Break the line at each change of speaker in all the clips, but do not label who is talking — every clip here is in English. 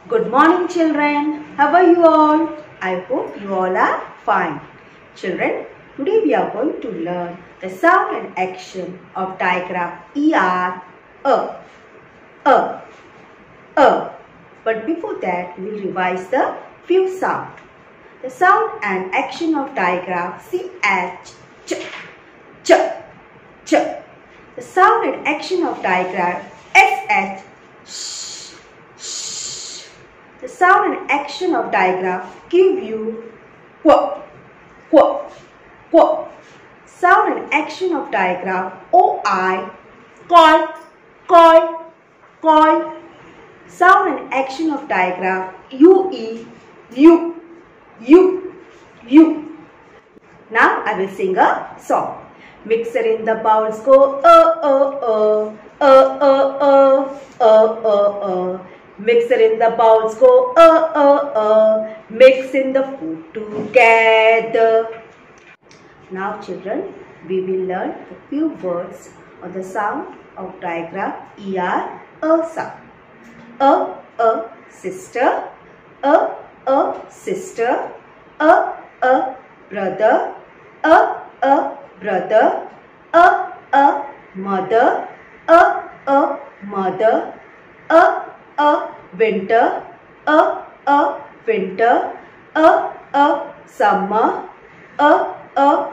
Good morning children. How are you all? I hope you all are fine. Children, today we are going to learn the sound and action of digraph ER, a. But before that, we will revise the few sounds. The sound and action of digraph CH, ch, ch. The sound and action of digraph SH, sh, sh. The sound and action of digraph give you wh, wh, wh. Sound and action of digraph OI, koi, koi, koi. Sound and action of digraph UE, u, u, u. Now I will sing a song. Mixer in the bowls go Mixer in the bowls go mixing the food together. Now children, we will learn a few words on the sound of digraph ER, sound. A sister, a sister, a brother, a brother, a mother, a mother, a winter, a winter, a summer, a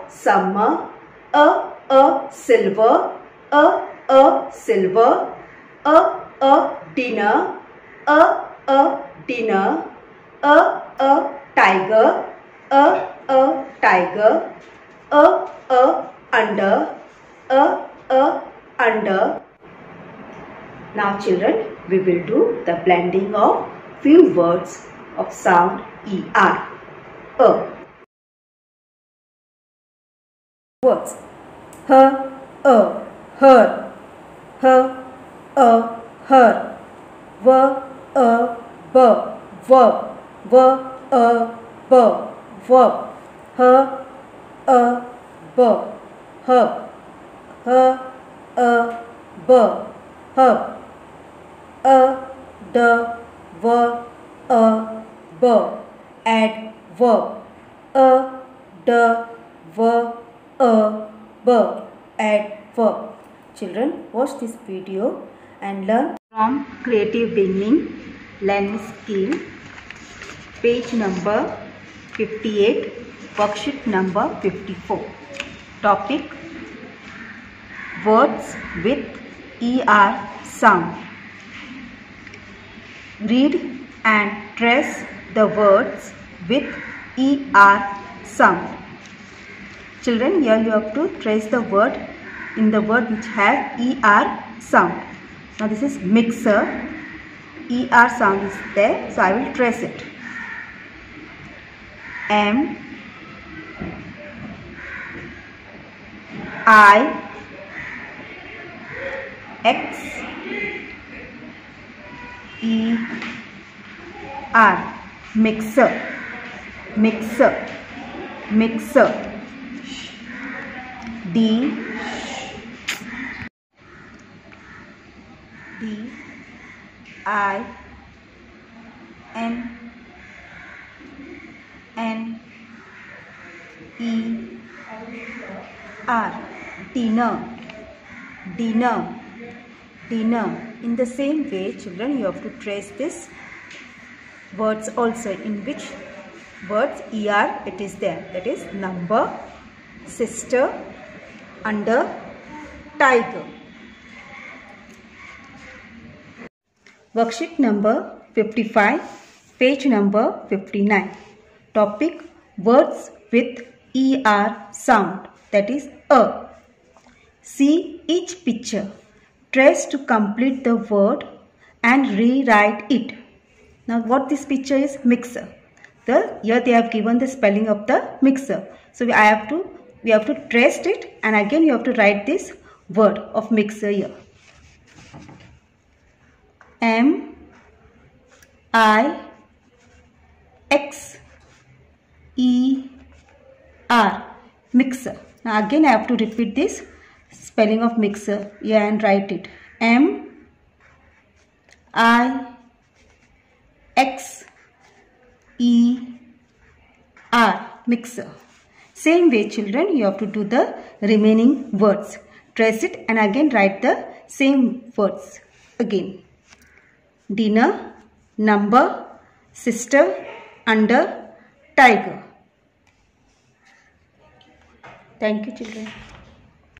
summer, a silver, a silver, a dinner, a dinner, a tiger, a tiger, a under, a under. Now children, we will do the blending of few words of sound ER. Words. Her, her, her, her. Ver, ver, verb, ver, verb, verb. Her, verb, herb, her, verb, herb. The, ver, verb, adverb. The, ver, verb, adverb. Children, watch this video and learn from Creative Beginning Learning Skill, page number 58, worksheet number 54. Topic: words with ER sound. Read and trace the words with ER sound. Children, here you have to trace the word in the word which have ER sound. Now this is mixer. ER sound is there, so I will trace it. M I X E R, mixer, mixer, mixer. D I N E R, dinner, dinner, dinner. In the same way, children, you have to trace this words also, in which words ER it is there. That is number, sister, under, tiger. Worksheet number 55, page number 59. Topic: words with ER sound, that is a. See each picture. Trace to complete the word and rewrite it. Now what this picture is? Mixer. Here they have given the spelling of the mixer. So we have to trace it, and again you have to write this word of mixer here. M I X E R, mixer. Now again I have to repeat this spelling of mixer here and write it. M I X E R, mixer. Same way children, you have to do the remaining words. Trace it and again write the same words again. Dinner, number, sister, under, tiger. Thank you children.